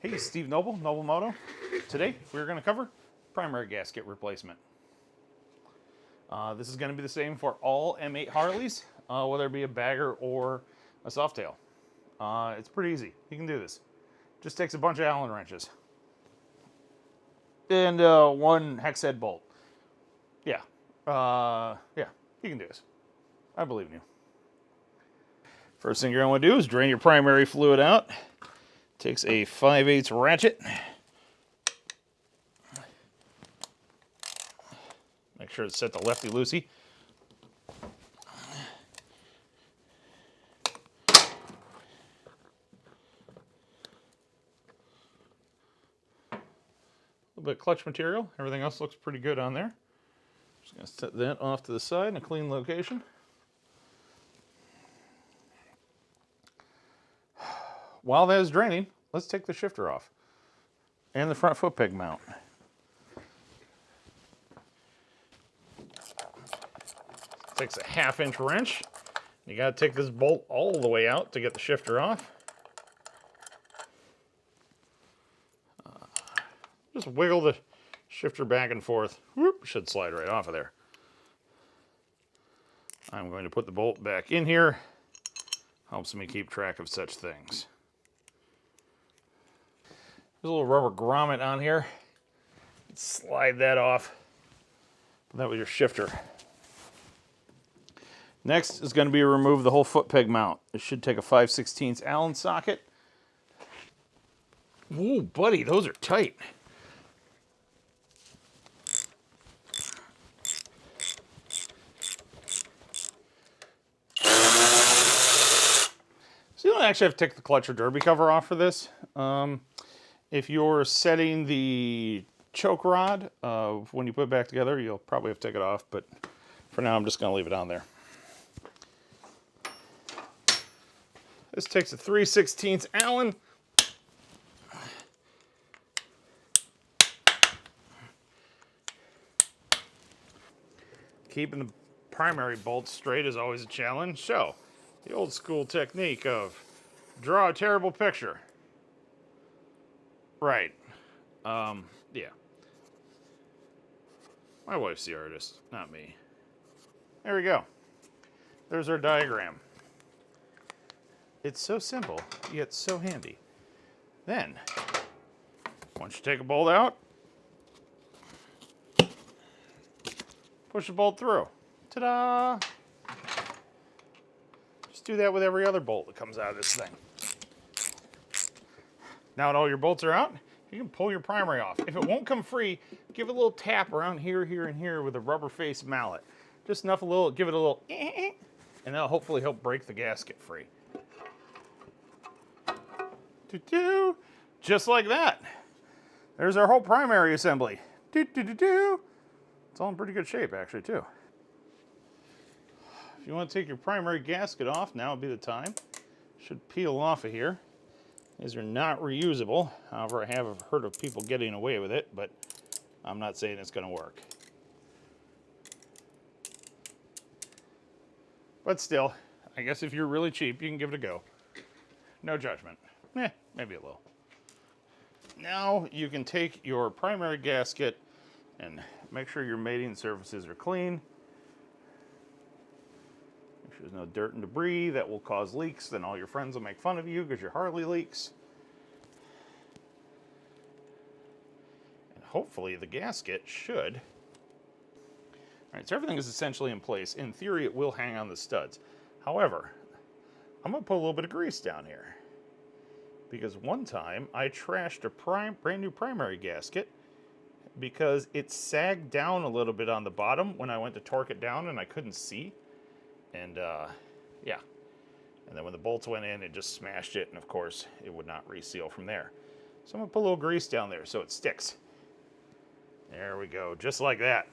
Hey, Steve Noble, Noble Moto. Today we're going to cover primary gasket replacement. This is going to be the same for all M8 Harleys, whether it be a bagger or a Softail. It's pretty easy. You can do this. Just takes a bunch of Allen wrenches and one hex head bolt. Yeah, you can do this. I believe in you. First thing you're going to do is drain your primary fluid out. Takes a 5/8 ratchet. Make sure it's set to lefty-loosey. A little bit of clutch material. Everything else looks pretty good on there. Just going to set that off to the side in a clean location. While that is draining, let's take the shifter off and the front foot peg mount. Takes a 1/2 inch wrench. You got to take this bolt all the way out to get the shifter off. Just wiggle the shifter back and forth. Whoop, should slide right off of there. I'm going to put the bolt back in here. Helps me keep track of such things. There's a little rubber grommet on here. Slide that off. That was your shifter. Next is going to be remove the whole foot peg mount. It should take a 5/16 Allen socket. Ooh, buddy, those are tight. So you don't actually have to take the clutch or derby cover off for this. If you're setting the choke rod, when you put it back together, you'll probably have to take it off, but for now I'm just going to leave it on there. This takes a 3/16 Allen. Keeping the primary bolts straight is always a challenge, so the old school technique of draw a terrible picture. Right. Yeah. My wife's the artist, not me. There we go. There's our diagram. It's so simple, yet so handy. Then, once you take a bolt out, push the bolt through. Ta-da! Just do that with every other bolt that comes out of this thing. Now that all your bolts are out, you can pull your primary off. If it won't come free, give it a little tap around here, here, and here with a rubber face mallet. Just enough, give it a little, and that'll hopefully help break the gasket free. Just like that. There's our whole primary assembly. It's all in pretty good shape, actually, too. If you want to take your primary gasket off, now would be the time. Should peel off of here. These are not reusable. However, I have heard of people getting away with it, but I'm not saying it's going to work. But still, I guess if you're really cheap, you can give it a go. No judgment. Maybe a little. Now you can take your primary gasket and make sure your mating surfaces are clean. Make sure there's no dirt and debris that will cause leaks. Then all your friends will make fun of you because your Harley leaks. And hopefully the gasket should. All right, so everything is essentially in place. In theory, it will hang on the studs. However, I'm going to put a little bit of grease down here. Because one time I trashed a brand new primary gasket because it sagged down a little bit on the bottom when I went to torque it down and I couldn't see. And yeah. And then when the bolts went in, it just smashed it. And of course, it would not reseal from there. So I'm going to put a little grease down there so it sticks. There we go, just like that.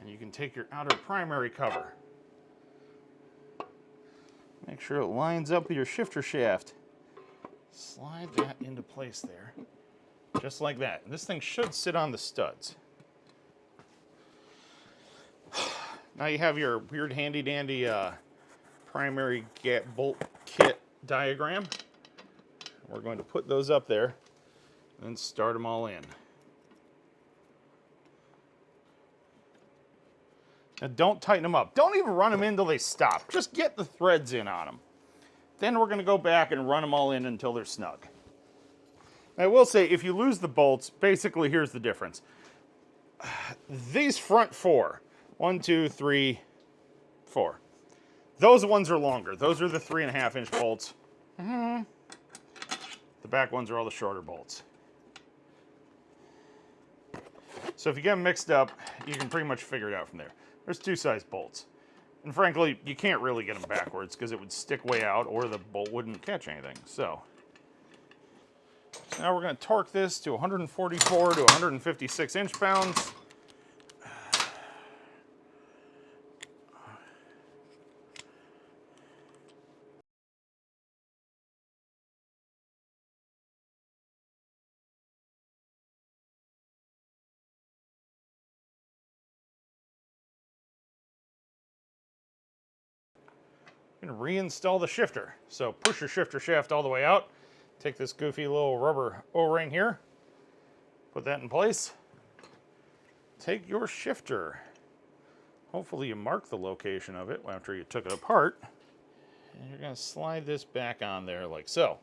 And you can take your outer primary cover. Make sure it lines up with your shifter shaft. Slide that into place there, just like that. And this thing should sit on the studs. Now you have your weird handy dandy primary bolt kit diagram. We're going to put those up there and start them all in. Now don't tighten them up. Don't even run them in until they stop. Just get the threads in on them. Then we're going to go back and run them all in until they're snug. I will say, if you lose the bolts, basically here's the difference. These front four, 1, 2, 3, 4. Those ones are longer. Those are the 3.5-inch bolts. The back ones are all the shorter bolts. So if you get them mixed up, you can pretty much figure it out from there. There's 2-size bolts. And frankly, you can't really get them backwards because it would stick way out or the bolt wouldn't catch anything. So now we're going to torque this to 144 to 156 inch-pounds. I'm going to reinstall the shifter. So push your shifter shaft all the way out. Take this goofy little rubber O-ring here. Put that in place. Take your shifter. Hopefully you mark the location of it after you took it apart. And you're going to slide this back on there like so.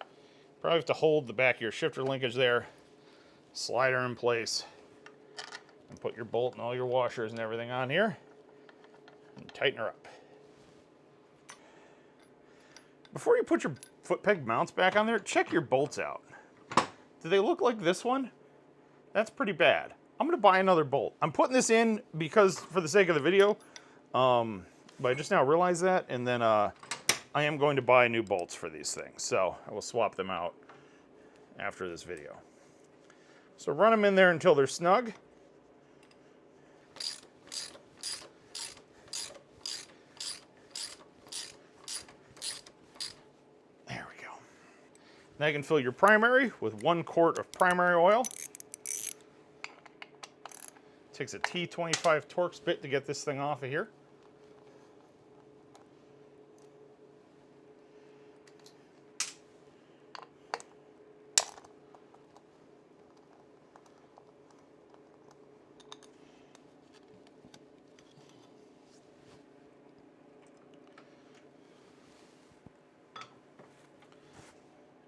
Probably have to hold the back of your shifter linkage there. Slide her in place. And put your bolt and all your washers and everything on here. And tighten her up. Before you put your foot peg mounts back on there, check your bolts out. Do they look like this one? That's pretty bad. I'm going to buy another bolt. I'm putting this in because, for the sake of the video, but I just now realized that, and then I am going to buy new bolts for these things. So I will swap them out after this video. So run them in there until they're snug. Now you can fill your primary with 1 quart of primary oil. Takes a T25 Torx bit to get this thing off of here.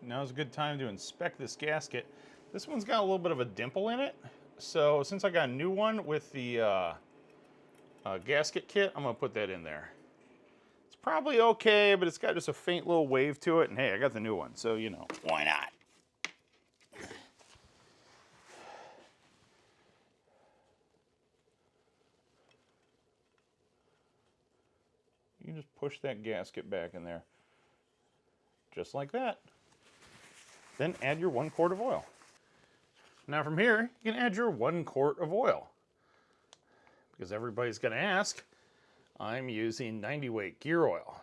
Now's a good time to inspect this gasket. This one's got a little bit of a dimple in it. So since I got a new one with the gasket kit, I'm going to put that in there. It's probably okay, but it's got just a faint little wave to it. And hey, I got the new one, so you know, why not? You can just push that gasket back in there. Just like that. Then add your 1 quart of oil. Now from here, you can add your 1 quart of oil. Because everybody's going to ask, I'm using 90 weight gear oil.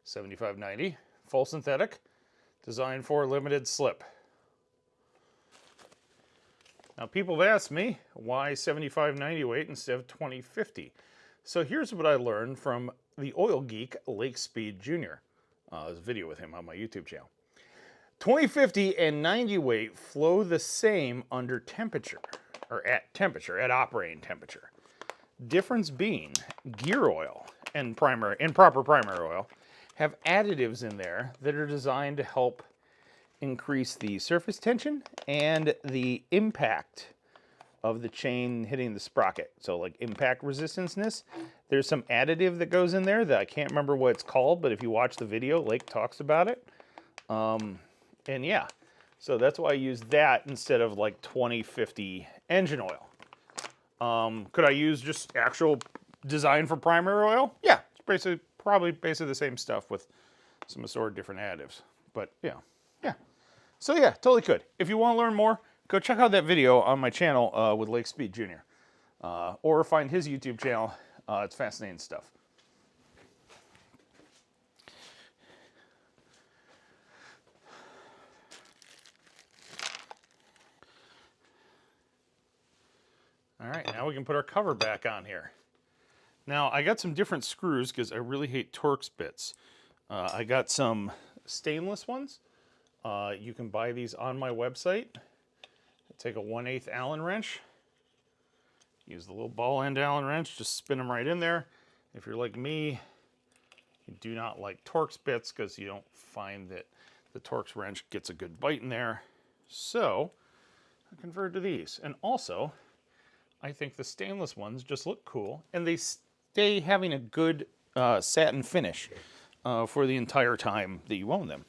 7590, full synthetic, designed for limited slip. Now people have asked me, why 7590 weight instead of 2050? So here's what I learned from the oil geek, Lake Speed Jr. There's a video with him on my YouTube channel. 2050 and 90 weight flow the same under temperature, or at operating temperature. Difference being, gear oil and proper primary oil have additives in there that are designed to help increase the surface tension and the impact of the chain hitting the sprocket. So like impact resistanceness. There's some additive that goes in there that I can't remember what it's called, but if you watch the video, Lake talks about it. And yeah, so that's why I use that instead of like 2050 engine oil. Could I use just actual design for primary oil? Yeah, it's probably basically the same stuff with some assorted different additives. But yeah. So yeah, totally could. If you want to learn more, go check out that video on my channel with Lake Speed Jr. Or find his YouTube channel. It's fascinating stuff. All right, now we can put our cover back on here. Now, I got some different screws because I really hate Torx bits. I got some stainless ones. You can buy these on my website. Take a 1/8 Allen wrench. Use the little ball end Allen wrench, just spin them right in there. If you're like me, you do not like Torx bits because you don't find that the Torx wrench gets a good bite in there. So I converted to these. And also, I think the stainless ones just look cool and they stay having a good satin finish for the entire time that you own them.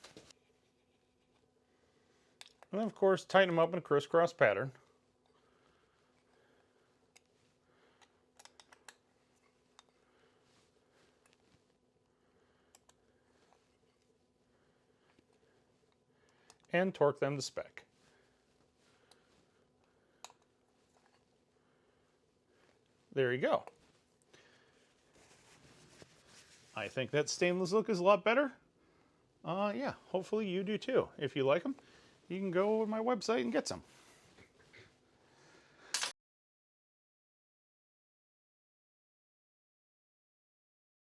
And then, of course, tighten them up in a crisscross pattern. And torque them to spec. There you go. I think that stainless look is a lot better. Yeah, hopefully you do too. If you like them, you can go to my website and get some.